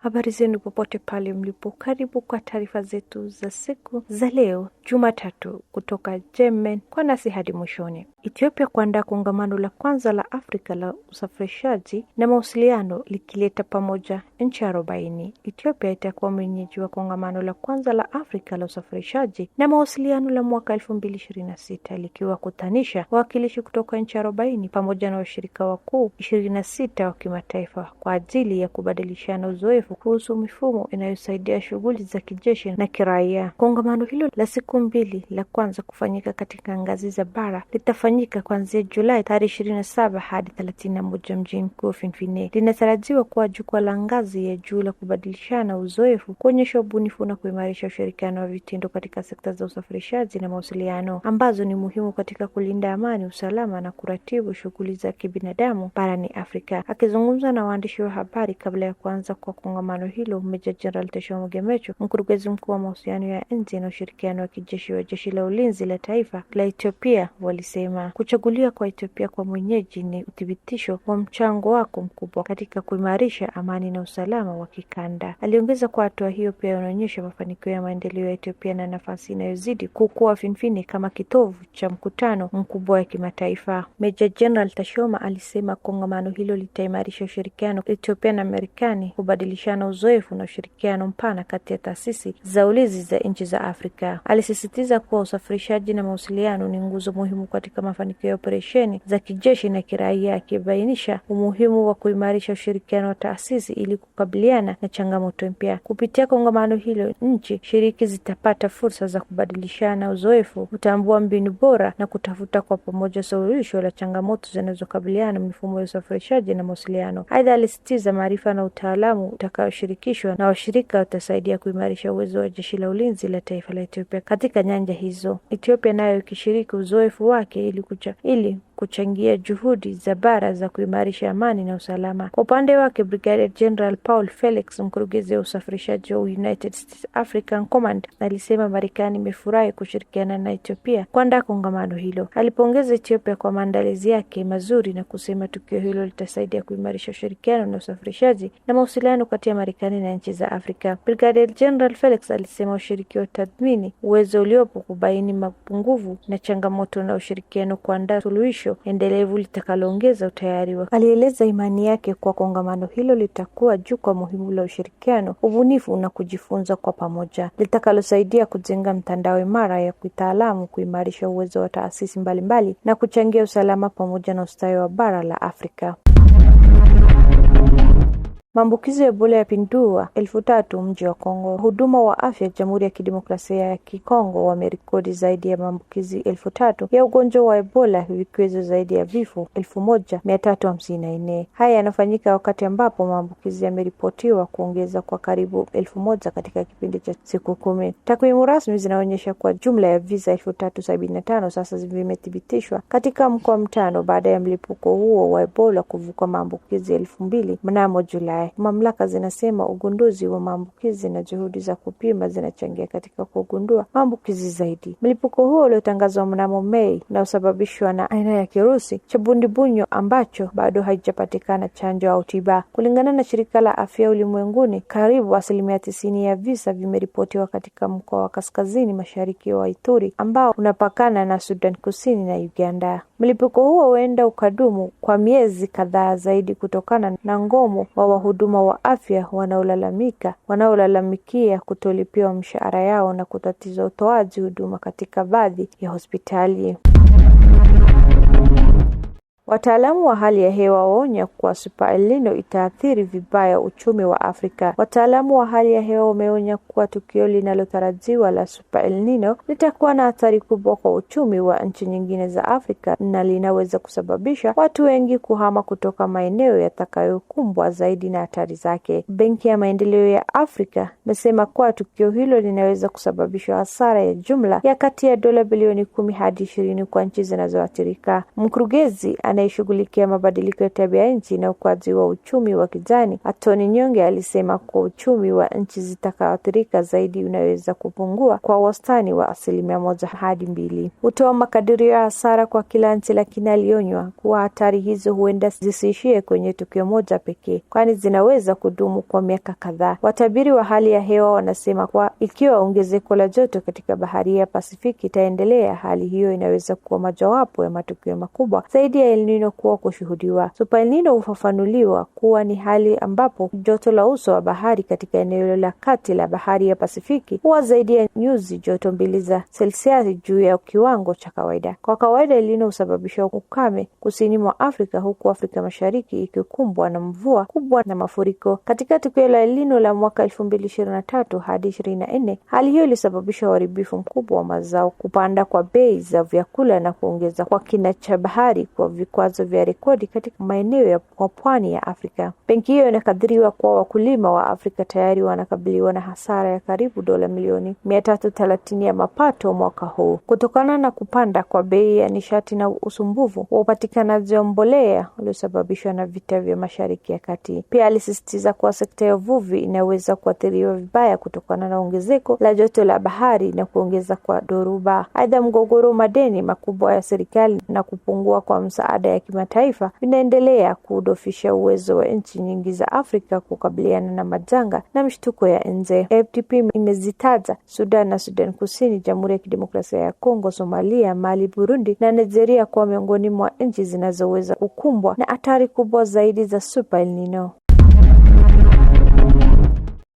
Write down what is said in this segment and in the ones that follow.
Habari zenu popote pale mlipo, karibu kwa taarifa zetu za siku za leo Jumatatu kutoka Yemen kwa nasi hadi mwishoni. Ethiopia kuandaa kongamano la kwanza la Afrika la usafirishaji na mawasiliano likileta pamoja nchi 40. Ethiopia itakuwa mwenyeji wa kongamano la kwanza la Afrika la usafirishaji na mawasiliano la mwaka 2026 likiwa kutanisha wawakilishi kutoka nchi 40 pamoja na washirika wakuu 26 wa kimataifa kwa ajili ya kubadilishana uzoefu kuhusu mifumo inayosaidia shughuli za kijeshi na kiraia. Kongamano hilo la siku mbili la kwanza kufanyika katika ngazi za bara litafanyika kuanzia Julai tarehe 27 hadi 31 mjini mkuu Finfinne. Linatarajiwa kuwa jukwaa la ngazi ya juu la kubadilishana uzoefu, kuonyesha ubunifu na kuimarisha ushirikiano wa vitendo katika sekta za usafirishaji na mawasiliano ambazo ni muhimu katika kulinda amani, usalama na kuratibu shughuli za kibinadamu barani Afrika. Akizungumza na waandishi wa habari kabla ya kuanza kwa kongamano hilo, Meja Jenerali Teshome Gemechu, mkurugenzi mkuu wa mahusiano ya nje na ushirikiano wa kijeshi wa Jeshi la Ulinzi la Taifa la Ethiopia, walisema kuchaguliwa kwa Ethiopia kwa mwenyeji ni uthibitisho wa mchango wako mkubwa katika kuimarisha amani na usalama wa kikanda. Aliongeza kwa hatua hiyo pia inaonyesha mafanikio ya maendeleo ya Ethiopia na nafasi inayozidi kukua Finfinne kama kitovu cha mkutano mkubwa wa kimataifa. Meja Jenerali Teshome alisema kongamano hilo litaimarisha ushirikiano Ethiopia na Marekani, kubadilishana uzoefu na ushirikiano mpana kati ya taasisi za ulinzi za nchi za Afrika. Alisisitiza kuwa usafirishaji na mawasiliano ni nguzo muhimu katika mafanikio ya operesheni za kijeshi na kiraia, akibainisha umuhimu wa kuimarisha ushirikiano wa taasisi ili kukabiliana na changamoto mpya. Kupitia kongamano hilo, nchi shiriki zitapata fursa za kubadilishana uzoefu, kutambua mbinu bora na kutafuta kwa pamoja suluhisho la changamoto zinazokabiliana na mifumo ya usafirishaji na mawasiliano. Aidha, alisisitiza maarifa na utaalamu utakaoshirikishwa na washirika utasaidia kuimarisha uwezo wa Jeshi la Ulinzi la Taifa la Ethiopia katika nyanja hizo. Ethiopia nayo ikishiriki uzoefu wake ili kuchangia juhudi za bara za kuimarisha amani na usalama. Kwa upande wake, Brigadier General Paul Felix, mkurugenzi wa usafirishaji wa United States African Command, alisema Marekani imefurahi kushirikiana na Ethiopia kuandaa kongamano hilo. Alipongeza Ethiopia kwa maandalizi yake mazuri na kusema tukio hilo litasaidia kuimarisha ushirikiano na usafirishaji na mawasiliano kati ya Marekani na nchi za Afrika. Brigadier General Felix alisema ushiriki wa tathmini uwezo uliopo, kubaini mapungufu na changamoto na ushirikiano kuandaa suluhisho endelevu litakaloongeza utayari wake. Alieleza imani yake kwa kongamano hilo litakuwa jukwaa muhimu la ushirikiano, ubunifu na kujifunza kwa pamoja, litakalosaidia kujenga mtandao imara ya kitaalamu, kuimarisha uwezo wa taasisi mbalimbali na kuchangia usalama pamoja na ustawi wa bara la Afrika. Maambukizi ya Ebola yapindua 3,000 mji wa Kongo. Huduma wa afya Jamhuri ya Kidemokrasia ya Kongo wamerekodi zaidi ya maambukizi 3,000 ya ugonjwa wa Ebola, vikiwemo zaidi ya vifo 1,354. Haya yanafanyika wakati ambapo maambukizi yameripotiwa kuongeza kwa karibu 1,000 katika kipindi cha siku 10. Takwimu rasmi zinaonyesha kwa jumla ya visa 375 sasa vimethibitishwa katika mkoa mtano baada ya mlipuko huo wa Ebola kuvuka maambukizi 2,000 mnamo Julai. Mamlaka zinasema ugunduzi wa maambukizi na juhudi za kupima zinachangia katika kugundua maambukizi zaidi. Mlipuko huo uliotangazwa mnamo Mei na usababishwa na aina ya kirusi cha bundibunyo ambacho bado haijapatikana chanjo au tiba. Kulingana na Shirika la Afya Ulimwenguni, karibu 90% ya visa vimeripotiwa katika mkoa wa kaskazini mashariki wa Ituri ambao unapakana na Sudan Kusini na Uganda. Mlipuko huo huenda ukadumu kwa miezi kadhaa zaidi kutokana na ngomo wa wahuduma wa afya wanaolalamikia kutolipiwa mshahara yao na kutatiza utoaji huduma katika baadhi ya hospitali. Wataalamu wa hali ya hewa waonya kuwa Super El Nino itaathiri vibaya uchumi wa Afrika. Wataalamu wa hali ya hewa wameonya kuwa tukio linalotarajiwa la Super El Nino litakuwa na athari kubwa kwa uchumi wa nchi nyingine za Afrika na linaweza kusababisha watu wengi kuhama kutoka maeneo yatakayokumbwa zaidi na hatari zake. Benki ya Maendeleo ya Afrika imesema kuwa tukio hilo linaweza kusababisha hasara ya jumla ya kati ya dola bilioni 10 hadi 20 kwa nchi zinazoathirika. Mkurugenzi anayeshughulikia mabadiliko ya tabia nchi na ukuaji wa uchumi wa kijani, Antony Nyonge, alisema kwa uchumi wa nchi zitakaoathirika zaidi unaweza kupungua kwa wastani wa 1% hadi 2%. Hutoa makadirio ya hasara kwa kila nchi, lakini alionywa kuwa hatari hizo huenda zisiishie kwenye tukio moja pekee, kwani zinaweza kudumu kwa miaka kadhaa. Watabiri wa hali ya hewa wanasema kwa ikiwa ongezeko la joto katika bahari ya Pasifiki itaendelea, hali hiyo inaweza kuwa mojawapo ya matukio makubwa zaidi ya El Nino kuwa kushuhudiwa. Super El Nino hufafanuliwa kuwa ni hali ambapo joto la uso wa bahari katika eneo la kati la bahari ya Pasifiki huwa zaidi ya nyuzi joto 2 za Celsius juu ya kiwango cha kawaida. Kwa kawaida El Nino husababisha ukame kusini mwa Afrika, huku Afrika Mashariki ikikumbwa na mvua kubwa na mafuriko. Katika tukio la El Nino la mwaka 2023 hadi 24, hali hiyo ilisababisha uharibifu mkubwa wa mazao, kupanda kwa bei za vyakula na kuongeza kwa kina cha bahari kwa vikwazo vya rekodi katika maeneo ya pwani ya Afrika. Benki hiyo inakadiriwa kwa wakulima wa Afrika tayari wanakabiliwa na hasara ya karibu dola milioni 330 ya mapato mwaka huu kutokana na kupanda kwa bei ya nishati na usumbufu wa upatikanaji wa mbolea uliosababishwa na vita vya Mashariki ya Kati. Pia alisisitiza kuwa sekta ya uvuvi inaweza kuathiriwa vibaya kutokana na ongezeko la joto la bahari na kuongeza kwa dhoruba. Aidha, mgogoro, madeni makubwa ya serikali na kupungua kwa msaada ya kimataifa vinaendelea kudhoofisha uwezo wa nchi nyingi za Afrika kukabiliana na majanga na mshtuko ya nje. FDP imezitaja Sudan na Sudan Kusini, Jamhuri ya Kidemokrasia ya Kongo, Somalia, Mali, Burundi na Nigeria kwa miongoni mwa nchi zinazoweza kukumbwa na hatari kubwa zaidi za Super El Nino.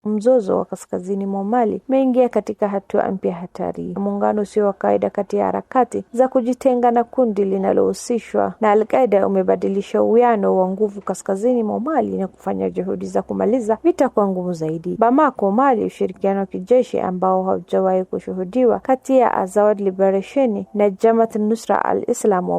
Mzozo wa kaskazini mwa Mali umeingia katika hatua mpya hatari. Muungano usio wa kawaida kati ya harakati za kujitenga na kundi linalohusishwa na Al-Qaeda umebadilisha uwiano wa nguvu kaskazini mwa Mali na kufanya juhudi za kumaliza vita kwa nguvu zaidi. Bamako, Mali, ushirikiano wa kijeshi ambao haujawahi kushuhudiwa kati ya Azawad Liberation na Jamaat Nusra al-Islam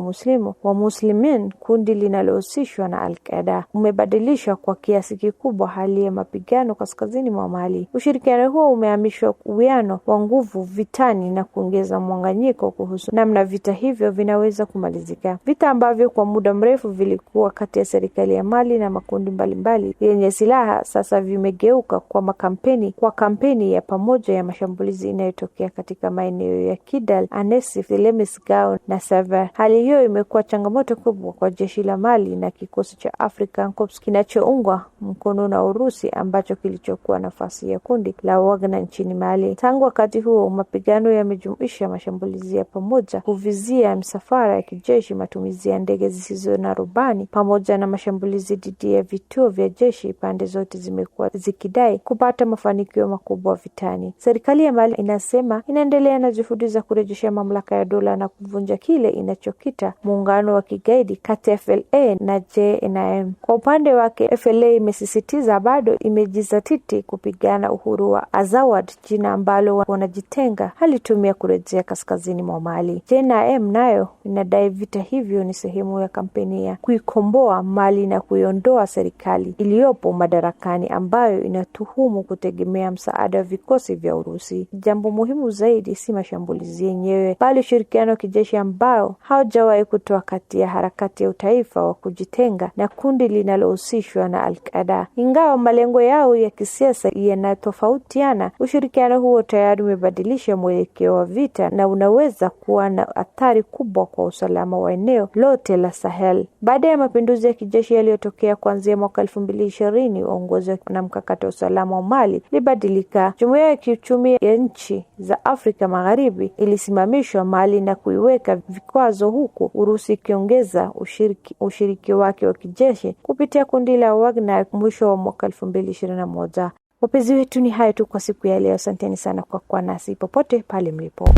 wa Muslimin, kundi linalohusishwa na Al-Qaeda, umebadilishwa kwa kiasi kikubwa hali ya mapigano kaskazini mwa Mali. Ushirikiano huo umehamishwa uwiano wa nguvu vitani na kuongeza mwanganyiko kuhusu namna vita hivyo vinaweza kumalizika. Vita ambavyo kwa muda mrefu vilikuwa kati ya serikali ya Mali na makundi mbalimbali yenye silaha sasa vimegeuka kwa kampeni ya pamoja ya mashambulizi inayotokea katika maeneo ya Kidal, Anessif, Lemesgao na Saveur. Hali hiyo imekuwa changamoto kubwa kwa jeshi la Mali na kikosi cha African Corps kinachoungwa mkono na Urusi ambacho kilichokuwa nafasi ya kundi la Wagner nchini Mali. Tangu wakati huo, mapigano yamejumuisha mashambulizi ya pamoja, kuvizia msafara ya kijeshi, matumizi ya ndege zisizo na rubani pamoja na mashambulizi dhidi ya vituo vya jeshi. Pande zote zimekuwa zikidai kupata mafanikio makubwa vitani. Serikali ya Mali inasema inaendelea na juhudi za kurejesha mamlaka ya dola na kuvunja kile inachokita muungano wa kigaidi kati ya FLA na JNIM. Kwa upande wake, FLA imesisitiza bado imejizatiti kupigana uhuru wa Azawad, jina ambalo wanajitenga halitumia kurejea kaskazini mwa Mali. JNIM nayo inadai vita hivyo ni sehemu ya kampeni ya kuikomboa Mali na kuiondoa serikali iliyopo madarakani ambayo inatuhumu kutegemea msaada wa vikosi vya Urusi. Jambo muhimu zaidi si mashambulizi yenyewe, bali ushirikiano wa kijeshi ambao haujawahi kutoa kati ya harakati ya utaifa wa kujitenga na kundi linalohusishwa na Al-Qaeda. Ingawa malengo yao ya kisiasa yanatofautiana, ushirikiano huo tayari umebadilisha mwelekeo wa vita na unaweza kuwa na athari kubwa kwa usalama wa eneo lote la Sahel. Baada ya mapinduzi ya kijeshi yaliyotokea kuanzia mwaka 2020, uongozi na mkakati wa usalama wa Mali libadilika. Jumuiya ya kiuchumi ya nchi za Afrika Magharibi ilisimamishwa Mali na kuiweka vikwazo, huku Urusi ikiongeza ushiriki wake wa kijeshi kupitia kundi la Wagner mwisho wa mwaka 2021. Wapenzi wetu, ni hayo tu kwa siku ya leo. Asanteni sana kwa kuwa nasi popote pale mlipo.